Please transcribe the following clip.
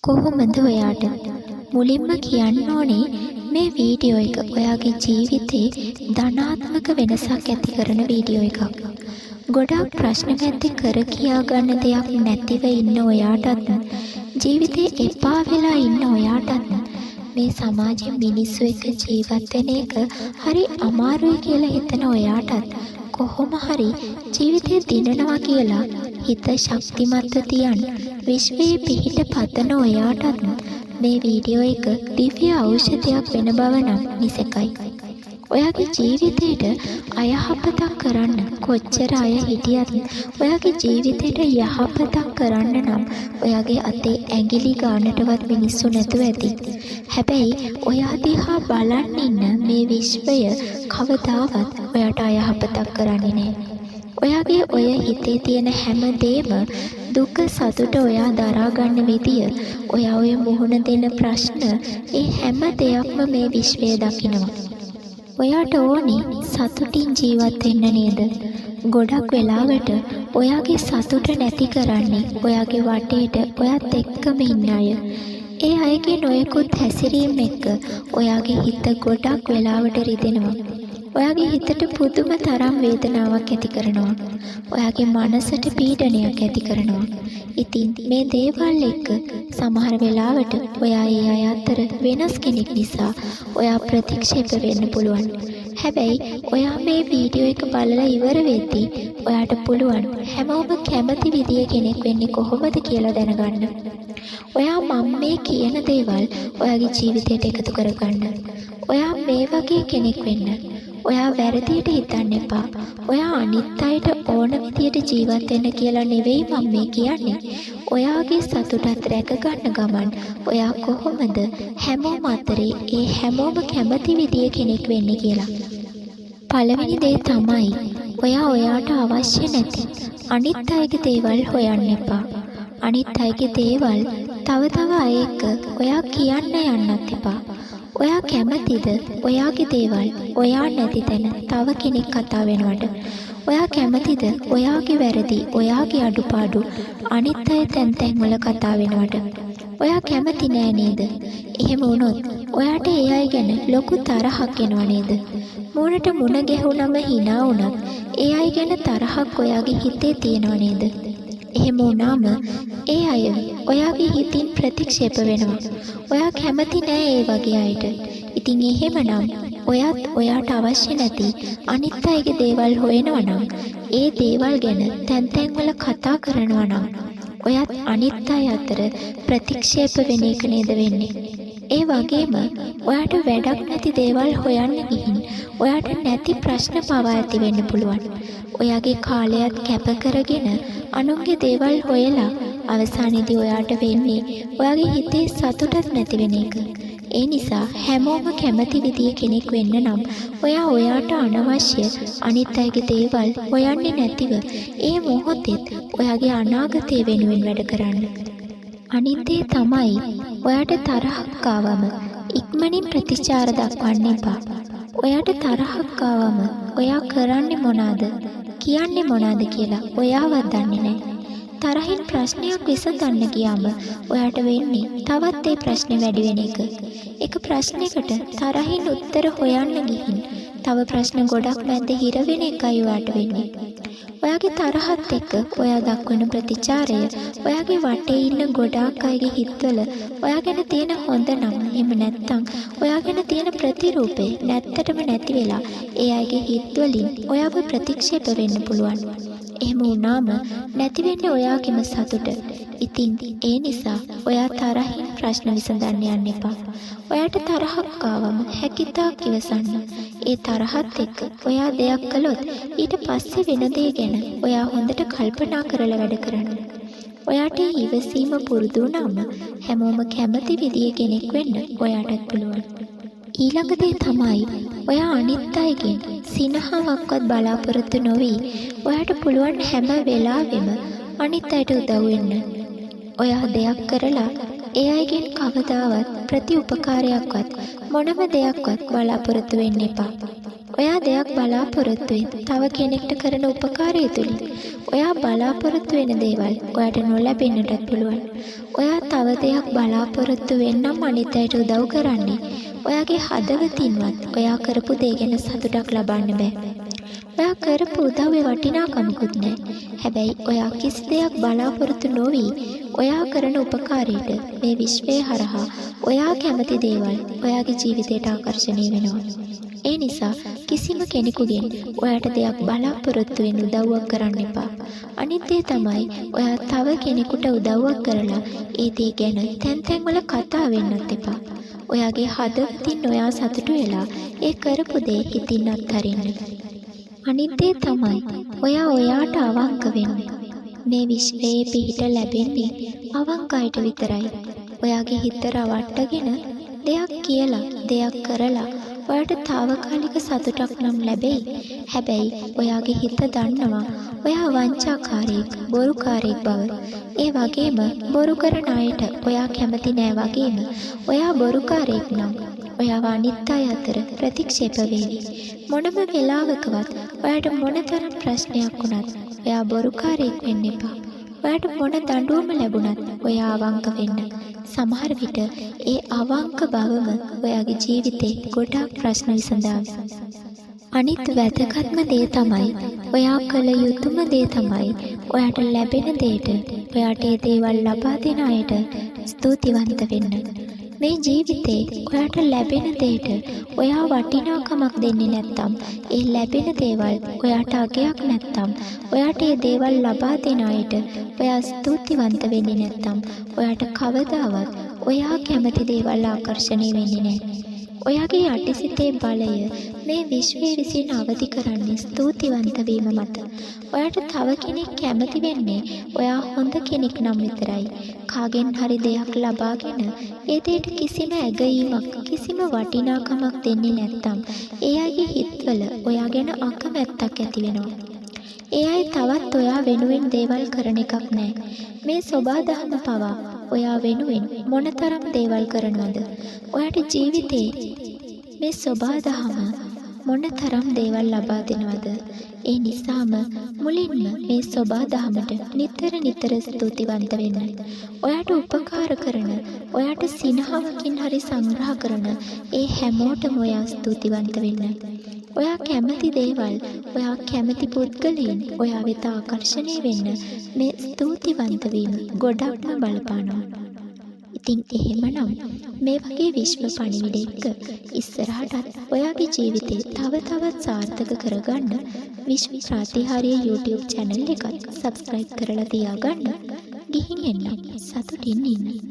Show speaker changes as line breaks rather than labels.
කොහොමද ඔයාට මුලින්ම කියන්න ඕනේ මේ වීඩියෝ එක ඔයාගේ ජීවිතේ ධනාත්මක වෙනසක් ඇති කරන වීඩියෝ එකක්. ගොඩාක් ප්‍රශ්න මැද්දේ කර කියා ගන්න දෙයක් නැතිව ඉන්න ඔයාටත් ජීවිතේ එපා වෙලා ඉන්න ඔයාටත් මේ සමාජයේ මිනිස්සු එක්ක ජීවත් වෙන එක හරි අමාරුයි කියලා හිතන ඔයාටත් කොහොම හරි ජීවිතේ දිනනවා කියලා හිත ශක්තිමත්ව තියන් විශ්වයේ පිහිට පතන ඔයාටත් මේ වීඩියෝ එක දිව්‍ය ඖෂධයක් වෙන බව නම් නිසකයි. ඔයාගේ ජීවිතේට අයහපතක් කරන්න කොච්චර අය හිටියත් ඔයාගේ ජීවිතේට යහපතක් කරන්න නම් ඔයාගේ අතේ ඇඟිලි ගන්නටවත් මිනිස්සු නැතුව ඇති. හැබැයි ඔයා දිහා බලන් ඉන්න මේ විශ්වය කවදාවත් ඔයාට අයහපතක් කරන්නේ නැහැ. ඔයාගේ ඔය හිතේ තියෙන හැම දෙම දුක සතුට ඔයා දරා ගන්න විදිය ඔයා ඔය මුහුණ දෙන ප්‍රශ්න ඒ හැම දෙයක්ම මේ විශ්වය දකිනවා. ඔයාට ඕනි සතුටින් ජීවත් වෙන්න නේද? ගොඩක් වෙලාවට ඔයාගේ සතුට නැති කරන්නේ ඔයාගේ වටේට ඔයත් එක්කම ඉන්න අය. ඒ අයගේ නොයෙකුත් හැසිරීම් එක්ක ඔයාගේ හිත ගොඩක් වෙලාවට රිදෙනවා. ඔයාගේ හිතට පුදුම තරම් වේදනාවක් ඇති කරනවා. ඔයාගේ මනසට පීඩනයක් ඇති කරනවා. ඉතින් මේ දේවල් එක්ක සමහර වෙලාවට ඔයා ඒ අය අතර වෙනස් කෙනෙක් නිසා ඔයා ප්‍රතික්ෂේප වෙන්න පුළුවන්. හැබැයි ඔයා මේ වීඩියෝ එක බලලා ඉවර වෙද්දී ඔයාට පුළුවන් හැමෝම කැමති විදිය කෙනෙක් වෙන්නේ කොහොමද කියලා දැනගන්න. ඔයා මම මේ කියන දේවල් ඔයාගේ ජීවිතයට එකතු කරගන්න. ඔයා මේ වගේ කෙනෙක් වෙන්න. ඔයා වැරදියට හිතන්න එපා. ඔයා අනිත් අයට ඕන විදියට ජීවත් වෙන්න කියලා නෙවෙයි මම මේ කියන්නේ. ඔයාගේ සතුටත් රැක ගන්න ගමන් ඔයා කොහොමද හැමෝම අතරේ ඒ හැමෝම කැමති විදිය කෙනෙක් වෙන්නේ කියලා. පළවෙනි දේ තමයි ඔයා ඔයාට අවශ්‍ය නැති අනිත් අයගේ දේවල් හොයන්න එපා. අනිත් අයගේ දේවල් තව අය එක්ක ඔයා කියන්න යන්නත් එපා. ඔයා කැමතිද ඔයාගේ දේවල් ඔයා නැති තැන තව කෙනෙක් කතා වෙනවට? ඔයා කැමතිද ඔයාගේ වැරදි ඔයාගේ අඩුපාඩු අනිත් අය තැන් වල කතා වෙනවට? ඔයා කැමති නෑ නේද? එහෙම වුණොත් ඔයාට ඒ අය ගැන ලොකු තරහක් එනවා නේද? මූණට මුණ ගැහුනම hina වුණත් ඒ අය ගැන තරහක් ඔයාගේ හිතේ තියෙනවා නේද? එහෙම වුණාම ඒ අය ඔයාගේ හිතින් ප්‍රතික්ෂේප වෙනවා. ඔයා කැමති නෑ ඒ වගේ අයට. ඉතින් එහෙමනම් ඔයත් ඔයාට අවශ්‍ය නැති අනිත් අයගේ දේවල් හොයනවා නම් ඒ දේවල් ගැන තැන් වල කතා කරනවා නම් ඔයත් අනිත් අය අතර ප්‍රතික්ෂේප වෙන එක නේද වෙන්නේ? ඒ වගේම ඔයාට වැඩක් නැති දේවල් හොයන්න ගිහින් ඔයාට නැති ප්‍රශ්න පවා ඇති වෙන්න පුළුවන්. ඔයාගේ කාලයත් කැප කරගෙන අනුන්ගේ දේවල් හොයලා අවසානයේදී ඔයාට වෙන්නේ ඔයාගේ හිතේ සතුටක් නැති වෙන එක. ඒ නිසා හැමෝම කැමති විදිය කෙනෙක් වෙන්න නම් ඔයා ඔයාට අනවශ්‍ය අනිත් අයගේ දේවල් හොයන්නේ නැතිව ඒ මොහොතේ ඔයාගේ අනාගතය වෙනුවෙන් වැඩ කරන්න. අනිත් දේ තමයි ඔයාට තරහක් ආවම ඉක්මනින් ප්‍රතිචාර දක්වන්න එපා. ඔයාට තරහක් ආවම ඔයා කරන්නේ මොනවාද කියන්නේ මොනවාද කියලා ඔයාවත් දන්නේ නැහැ. තරහින් ප්‍රශ්නයක් විසඳන්න ගියාම ඔයාට වෙන්නේ තවත් ඒ ප්‍රශ්නේ වැඩි වෙන එක. එක ප්‍රශ්නයකට තරහින් උත්තර හොයන්න ගිහින් තව ප්‍රශ්න ගොඩක් මැද්ද හිර වෙන එකයි ඔයාට වෙන්නේ. ඔයාගේ තරහත් එක්ක ඔයා දක්වන ප්‍රතිචාරය ඔයාගේ වටේ ඉන්න ගොඩාක් අයගේ හිතවල ඔයා ගැන තියෙන හොඳ නම් එහෙම නැත්නම් ඔයා ගැන තියෙන ප්‍රතිරූපේ නැත්තටම නැති වෙලා ඒ අයගේ හිතවලින් ඔයාව ප්‍රතික්ෂේප වෙන්න පුළුවන්. එහෙම වුණාම නැති වෙන්නේ ඔයාගේම සතුට. ඉතින් ඒ නිසා ඔයා තරහින් ප්‍රශ්න විසඳන්න යන්න එපා. ඔයාට තරහක් ආවම හැකිතාක් ඉවසන්න. ඒ තරහත් එක්ක ඔයා දෙයක් කළොත් ඊට පස්සේ වෙන දේ ගැන ඔයා හොඳට කල්පනා කරලා වැඩ කරන්න. ඔයාට ඉවසීම පුරුදු වුණාම හැමෝම කැමති විදිය කෙනෙක් වෙන්න ඔයාටත් පුළුවන්. ඊළඟ දේ තමයි ඔයා අනිත් අයගෙන් සිනහාවක්වත් බලාපොරොත්තු නොවි ඔයාට පුළුවන් හැම වෙලාවෙම අනිත් අයට උදව් වෙන්න. ඔයා දෙයක් කරලා ඒ අයගෙන් කවදාවත් ප්‍රතිඋපකාරයක්වත් මොනම දෙයක්වත් බලාපොරොත්තු වෙන්න එපා. ඔයා දෙයක් බලාපොරොත්තු වෙන තව කෙනෙක්ට කරන උපකාරය තුලින් ඔයා බලාපොරොත්තු වෙන දේවල් ඔයාට නොලැබෙන්නට පුළුවන්. ඔයා තව දෙයක් බලාපොරොත්තු වෙන්නම් අනිත් අයට උදව් කරන්නේ. ඔයාගේ හදවතින්වත් ඔයා කරපු දේ ගැන සතුටක් ලබන්න බෑ. ඔයා කරපු උදව්වේ වටිනාකමකුත් නැහැ. හැබැයි ඔයා කිසි දෙයක් බලාපොරොත්තු නොවි ඔයා කරන උපකාරයට මේ විශ්වය හරහා ඔයා කැමති දේවල් ඔයාගේ ජීවිතයට ආකර්ෂණය වෙනවා. ඒ නිසා කිසිම කෙනෙකුගෙන් ඔයාට දෙයක් බලාපොරොත්තු වෙන්න උදව්වක් කරන්න එපා. අනිත් දේ තමයි ඔයා තව කෙනෙකුට උදව්වක් කරලා ඒ දේ ගැන තැන් තැන්වල කතා වෙන්නත් එපා. ඔයාගේ හදවතින් ඔයා සතුටු වෙලා ඒ කරපු දේ හිතින් අත්හරින්න. අනිත් දේ තමයි ඔයා ඔයාට අවංක වෙන්න. මේ විශ්වයේ පිහිට ලැබෙන්නේ අවංක අයට විතරයි. ඔයාගේ හිත රවට්ටගෙන දෙයක් කියලා දෙයක් කරලා ඔයාට తాවකාලික සතුටක් නම් ලැබෙයි. හැබැයි ඔයාගේ හිත දන්නවා ඔයා වංචාකාරයෙක්, බොරුකාරයෙක් බව. ඒ වගේම බොරු කරන අයට ඔයා කැමති නෑ වගේම ඔයා බොරුකාරයෙක් නම් ඔයාව අනිත් අය අතර ප්‍රතික්ෂේප වේවි. මොනම වෙලාවකවත් ඔයාට මොනතරම් ප්‍රශ්නයක් වුණත් ඔයා බොරුකාරයෙක් වෙන්න එපා. ඔයාට මොන දඬුවම ලැබුණත් ඔයා අවංක වෙන්න. සමහර විට ඒ අවංක බවම ඔයාගේ ජීවිතේ ගොඩාක් ප්‍රශ්න විසඳාවි. අනිත් වැදගත්ම දේ තමයි ඔයා කළ යුතුම දේ තමයි ඔයාට ලැබෙන දෙයට ඔයාට ඒ දේවල් ලබා දෙන අයට ස්තුතිවන්ත වෙන්න. මේ ජීවිතේ ඔයාට ලැබෙන දෙයට ඔයා වටිනාකමක් දෙන්නේ නැත්නම් ඒ ලැබෙන දේවල් ඔයාට අගයක් නැත්නම් ඔයාට ඒ දේවල් ලබා දෙන අයට ඔයා ස්තුතිවන්ත වෙන්නේ නැත්නම් ඔයාට කවදාවත් ඔයා කැමති දේවල් ආකර්ෂණය වෙන්නේ නැහැ. ඔයාගේ යටිසිතේ බලය මේ විශ්වය විසින් අවදි කරන්නේ ස්තුතිවන්ත වීම මත. ඔයාට තව කෙනෙක් කැමති වෙන්නේ ඔයා හොඳ කෙනෙක් නම් විතරයි. කාගෙන් හරි දෙයක් ලබාගෙන ඒ දෙයට කිසිම ඇගයීමක්, කිසිම වටිනාකමක් දෙන්නේ නැත්නම් ඒ අයගේ හිතවල ඔයා ගැන අකමැත්තක් ඇති වෙනවා. ඒ අය තවත් ඔයා වෙනුවෙන් දේවල් කරන එකක් නැහැ. මේ සෝබාදහම පවා ඔයා වෙනුවෙන් මොනතරම් දේවල් කරනවද? ඔයාට ජීවිතේ මේ සෝබාදහම මොනතරම් දේවල් ලබා දෙනවද? ඒ නිසාම මුලින්ම මේ සෝබාදහමට නිතර ස්තුතිවන්ත වෙන්න. ඔයාට උපකාර කරන, ඔයාට සිනහවකින් හරි සංග්‍රහ කරන ඒ හැමෝටම ඔයා ස්තුතිවන්ත වෙන්න. ඔයා කැමති දේවල්, ඔයා කැමති පුද්ගලයන් ඔයා වෙත ආකර්ෂණය වෙන්න මේ ස්තුතිවන්ත වීම ගොඩක්ම බලපානවා. ඉතින් එහෙමනම් මේ වගේ විශ්ව පණිවිඩ එක්ක ඉස්සරහටත් ඔයාගේ ජීවිතේ තවත් සාර්ථක කරගන්න විශ්ව ප්‍රාතිහාර්ය YouTube channel එකත් subscribe කරලා තියාගන්න. ගිහින් එන්න සතුටින් ඉන්න.